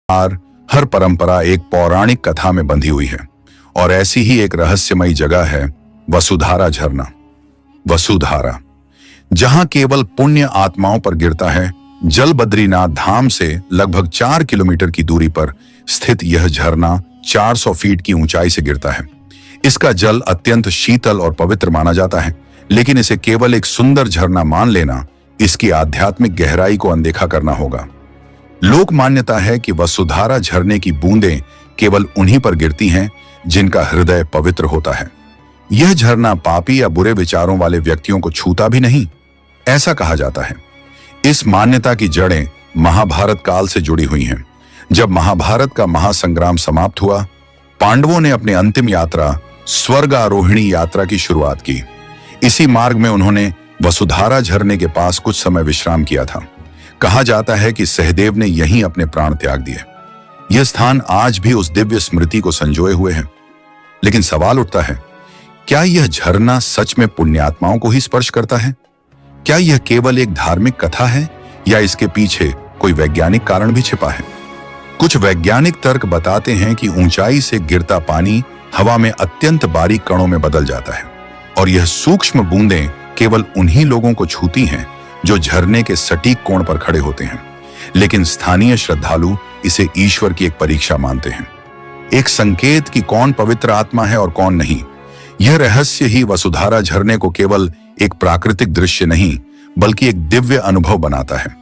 हर परंपरा एक पौराणिक कथा में बंधी हुई है और ऐसी ही एक रहस्यमयी जगह है वसुधारा झरना। वसुधारा, जहां केवल पुण्य आत्माओं पर गिरता है। जल बद्रीनाथ धाम से लगभग 4 किलोमीटर की दूरी पर स्थित यह झरना 400 फीट की ऊंचाई से गिरता है। इसका जल अत्यंत शीतल और पवित्र माना जाता है, लेकिन इसे केवल एक सुंदर झरना मान लेना इसकी आध्यात्मिक गहराई को अनदेखा करना होगा। लोक मान्यता है कि वसुधारा झरने की बूंदें केवल उन्हीं पर गिरती हैं जिनका हृदय पवित्र होता है। यह झरना पापी या बुरे विचारों वाले व्यक्तियों को छूता भी नहीं, ऐसा कहा जाता है। इस मान्यता की जड़ें महाभारत काल से जुड़ी हुई हैं। जब महाभारत का महासंग्राम समाप्त हुआ, पांडवों ने अपनी अंतिम यात्रा स्वर्ग आरोहिणी यात्रा की शुरुआत की। इसी मार्ग में उन्होंने वसुधारा झरने के पास कुछ समय विश्राम किया था। कहा जाता है कि सहदेव ने यहीं अपने प्राण त्याग दिए। यह स्थान आज भी उस दिव्य स्मृति को संजोए हुए है। लेकिन सवाल उठता है, क्या यह झरना सच में पुण्यात्माओं को ही स्पर्श करता है? क्या यह केवल एक धार्मिक कथा है या इसके पीछे कोई वैज्ञानिक कारण भी छिपा है? कुछ वैज्ञानिक तर्क बताते हैं कि ऊंचाई से गिरता पानी हवा में अत्यंत बारीक कणों में बदल जाता है और यह सूक्ष्म बूंदें केवल उन्हीं लोगों को छूती हैं जो झरने के सटीक कोण पर खड़े होते हैं। लेकिन स्थानीय श्रद्धालु इसे ईश्वर की एक परीक्षा मानते हैं, एक संकेत कि कौन पवित्र आत्मा है और कौन नहीं। यह रहस्य ही वसुधारा झरने को केवल एक प्राकृतिक दृश्य नहीं बल्कि एक दिव्य अनुभव बनाता है।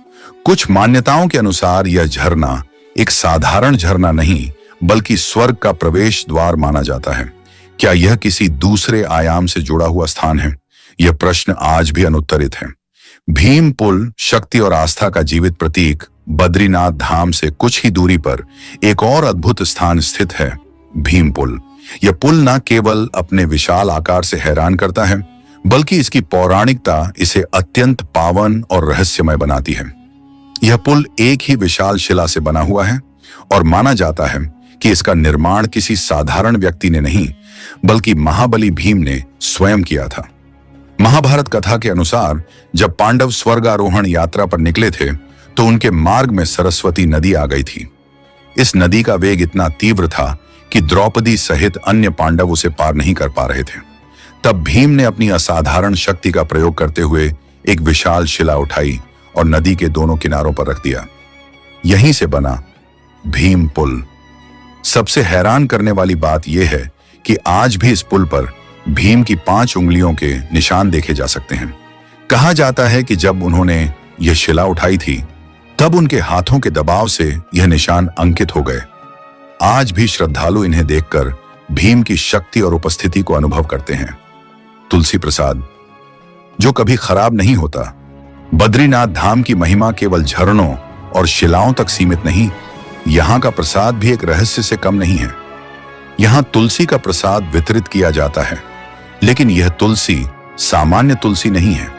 कुछ मान्यताओं के अनुसार यह झरना एक साधारण झरना नहीं बल्कि स्वर्ग का प्रवेश द्वार माना जाता है। क्या यह किसी दूसरे आयाम से जुड़ा हुआ स्थान है? यह प्रश्न आज भी अनुत्तरित है। भीम पुल, शक्ति और आस्था का जीवित प्रतीक, बद्रीनाथ धाम से कुछ ही दूरी पर एक और अद्भुत स्थान स्थित है, भीम पुल। यह पुल न केवल अपने विशाल आकार से हैरान करता है बल्कि इसकी पौराणिकता इसे अत्यंत पावन और रहस्यमय बनाती है। यह पुल एक ही विशाल शिला से बना हुआ है और माना जाता है कि इसका निर्माण किसी साधारण व्यक्ति ने नहीं बल्कि महाबली भीम ने स्वयं किया था। महाभारत कथा के अनुसार जब पांडव स्वर्गारोहण यात्रा पर निकले थे तो उनके मार्ग में सरस्वती नदी आ गई थी। इस नदी का वेग इतना तीव्र था कि द्रौपदी सहित अन्य पांडव उसे पार नहीं कर पा रहे थे। तब भीम ने अपनी असाधारण शक्ति का प्रयोग करते हुए एक विशाल शिला उठाई और नदी के दोनों किनारों पर रख दिया। यहीं से बना भीम पुल। सबसे हैरान करने वाली बात यह है कि आज भी इस पुल पर भीम की 5 उंगलियों के निशान देखे जा सकते हैं। कहा जाता है कि जब उन्होंने यह शिला उठाई थी तब उनके हाथों के दबाव से यह निशान अंकित हो गए। आज भी श्रद्धालु इन्हें देखकर भीम की शक्ति और उपस्थिति को अनुभव करते हैं। तुलसी प्रसाद, जो कभी खराब नहीं होता। बद्रीनाथ धाम की महिमा केवल झरनों और शिलाओं तक सीमित नहीं, यहाँ का प्रसाद भी एक रहस्य से कम नहीं है। यहाँ तुलसी का प्रसाद वितरित किया जाता है, लेकिन यह तुलसी सामान्य तुलसी नहीं है।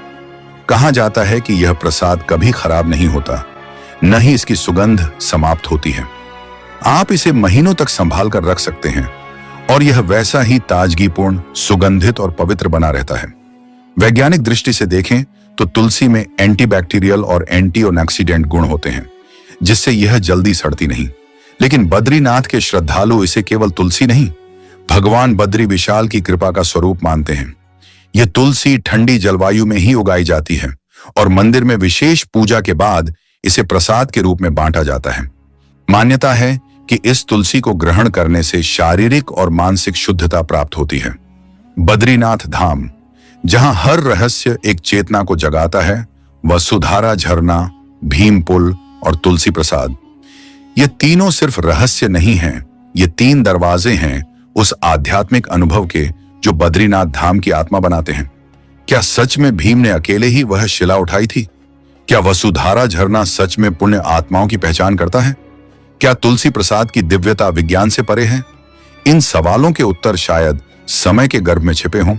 कहा जाता है कि यह प्रसाद कभी खराब नहीं होता, न ही इसकी सुगंध समाप्त होती है। आप इसे महीनों तक संभाल कर रख सकते हैं और यह वैसा ही ताजगीपूर्ण, सुगंधित और पवित्र बना रहता है। वैज्ञानिक दृष्टि से देखें तो तुलसी में एंटीबैक्टीरियल और एंटीऑक्सीडेंट गुण होते हैं, जिससे यह जल्दी सड़ती नहीं। लेकिन बद्रीनाथ के श्रद्धालु इसे केवल तुलसी नहीं, भगवान बद्री विशाल की कृपा का स्वरूप मानते हैं। यह तुलसी ठंडी जलवायु में ही उगाई जाती है और मंदिर में विशेष पूजा के बाद इसे प्रसाद के रूप में बांटा जाता है। मान्यता है कि इस तुलसी को ग्रहण करने से शारीरिक और मानसिक शुद्धता प्राप्त होती है। बद्रीनाथ धाम, जहां हर रहस्य एक चेतना को जगाता है, वसुधारा झरना, भीम पुल और तुलसी प्रसाद, ये तीनों सिर्फ रहस्य नहीं हैं, ये 3 दरवाजे हैं उस आध्यात्मिक अनुभव के जो बद्रीनाथ धाम की आत्मा बनाते हैं। क्या सच में भीम ने अकेले ही वह शिला उठाई थी? क्या वसुधारा झरना सच में पुण्य आत्माओं की पहचान करता है? क्या तुलसी प्रसाद की दिव्यता विज्ञान से परे है? इन सवालों के उत्तर शायद समय के गर्भ में छिपे हों,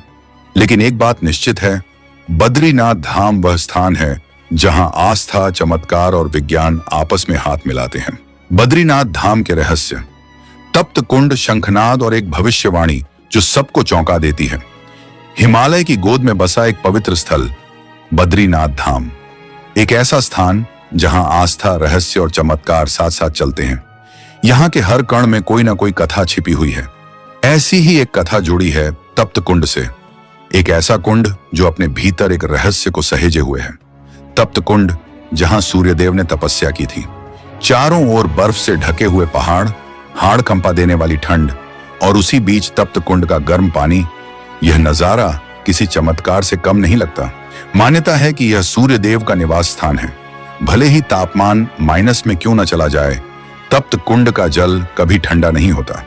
लेकिन एक बात निश्चित है, बद्रीनाथ धाम वह स्थान है जहां आस्था, चमत्कार और विज्ञान आपस में हाथ मिलाते हैं। बद्रीनाथ धाम के रहस्य, तप्त कुंड, शंखनाद और एक भविष्यवाणी जो सबको चौंका देती है। हिमालय की गोद में बसा एक पवित्र स्थल, बद्रीनाथ धाम, एक ऐसा स्थान जहां आस्था, रहस्य और चमत्कार साथ साथ चलते हैं। यहाँ के हर कण में कोई ना कोई कथा छिपी हुई है। ऐसी ही एक कथा जुड़ी है तप्त कुंड से। एक ऐसा कुंड जो अपने भीतर एक रहस्य को सहेजे हुए है। तप्त कुंड, जहां सूर्यदेव ने तपस्या की थी। चारों ओर बर्फ से ढके हुए पहाड़, हाड़ कंपा देने वाली ठंड, और उसी बीच तप्त कुंड का गर्म पानी। यह नजारा किसी चमत्कार से कम नहीं लगता। मान्यता है कि यह सूर्यदेव का निवास स्थान है। भले ही तापमान माइनस में क्यों न चला जाए, तप्त कुंड का जल कभी ठंडा नहीं होता।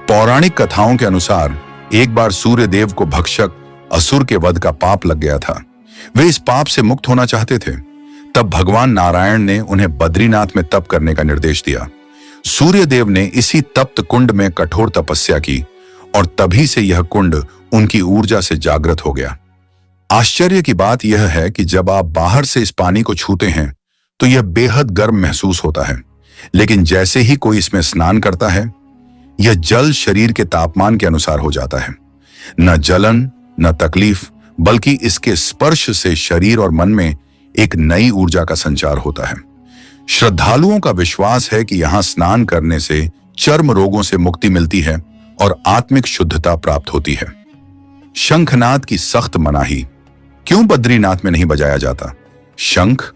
पौराणिक कथाओं के अनुसार एक बार सूर्यदेव को भक्षक असुर के वध का पाप लग गया था। वे इस पाप से मुक्त होना चाहते थे। तब भगवान नारायण ने उन्हें बद्रीनाथ में तप करने का निर्देश दिया। सूर्यदेव ने इसी तप्त कुंड में कठोर तपस्या की और तभी से यह कुंड उनकी ऊर्जा से जागृत हो गया। आश्चर्य की बात यह है कि जब आप बाहर से इस पानी को छूते हैं तो यह बेहद गर्म महसूस होता है, लेकिन जैसे ही कोई इसमें स्नान करता है, यह जल शरीर के तापमान के अनुसार हो जाता है। न जलन, न तकलीफ, बल्कि इसके स्पर्श से शरीर और मन में एक नई ऊर्जा का संचार होता है। श्रद्धालुओं का विश्वास है कि यहां स्नान करने से चर्म रोगों से मुक्ति मिलती है और आत्मिक शुद्धता प्राप्त होती है। शंखनाद की सख्त मनाही। क्यों बद्रीनाथ में नहीं बजाया जाता शंख?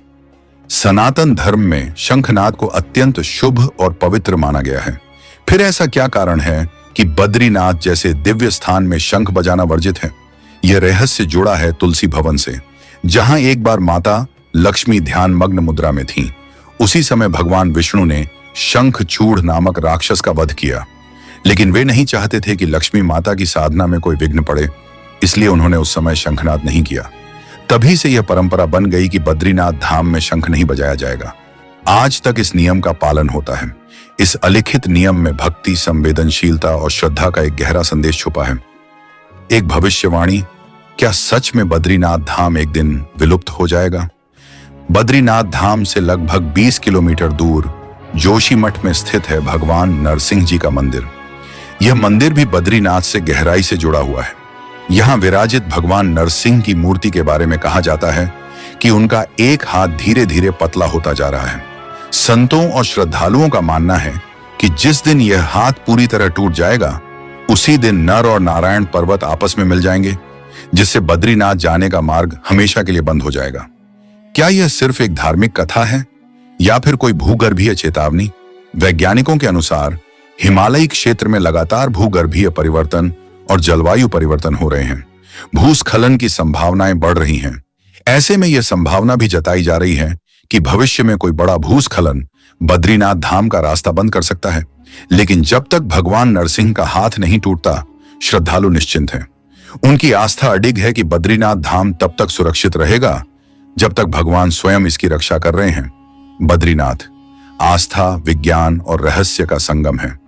सनातन धर्म में शंखनाद को अत्यंत शुभ और पवित्र माना गया है। फिर ऐसा क्या कारण है कि बद्रीनाथ जैसे दिव्य स्थान में शंख बजाना वर्जित है? यह रहस्य जुड़ा है तुलसी भवन से, जहां एक बार माता लक्ष्मी ध्यान मग्न मुद्रा में थीं। उसी समय भगवान विष्णु ने शंखचूड़ नामक राक्षस का वध किया, लेकिन वे नहीं चाहते थे कि लक्ष्मी माता की साधना में कोई विघ्न पड़े, इसलिए उन्होंने उस समय शंखनाद नहीं किया। तभी से यह परंपरा बन गई कि बद्रीनाथ धाम में शंख नहीं बजाया जाएगा। आज तक इस नियम का पालन होता है। इस अलिखित नियम में भक्ति, संवेदनशीलता और श्रद्धा का एक गहरा संदेश छुपा है। एक भविष्यवाणी, क्या सच में बद्रीनाथ धाम एक दिन विलुप्त हो जाएगा? बद्रीनाथ धाम से लगभग 20 किलोमीटर दूर जोशीमठ में स्थित है भगवान नरसिंह जी का मंदिर। यह मंदिर भी बद्रीनाथ से गहराई से जुड़ा हुआ है। यहाँ विराजित भगवान नरसिंह की मूर्ति के बारे में कहा जाता है कि उनका एक हाथ धीरे धीरे पतला होता जा रहा है। संतों और श्रद्धालुओं का मानना है कि जिस दिन यह हाथ पूरी तरह टूट जाएगा, उसी दिन नर और नारायण पर्वत आपस में मिल जाएंगे, जिससे बद्रीनाथ जाने का मार्ग हमेशा के लिए बंद हो जाएगा। क्या यह सिर्फ एक धार्मिक कथा है या फिर कोई भूगर्भीय चेतावनी? वैज्ञानिकों के अनुसार हिमालयी क्षेत्र में लगातार भूगर्भीय परिवर्तन और जलवायु परिवर्तन हो रहे हैं। भूस्खलन की संभावनाएं बढ़ रही हैं। ऐसे में यह संभावना भी जताई जा रही है कि भविष्य में कोई बड़ा भूस्खलन बद्रीनाथ धाम का रास्ता बंद कर सकता है। लेकिन जब तक भगवान नरसिंह का हाथ नहीं टूटता, श्रद्धालु निश्चिंत हैं। उनकी आस्था अडिग है कि बद्रीनाथ धाम तब तक सुरक्षित रहेगा जब तक भगवान स्वयं इसकी रक्षा कर रहे हैं। बद्रीनाथ आस्था, विज्ञान और रहस्य का संगम है।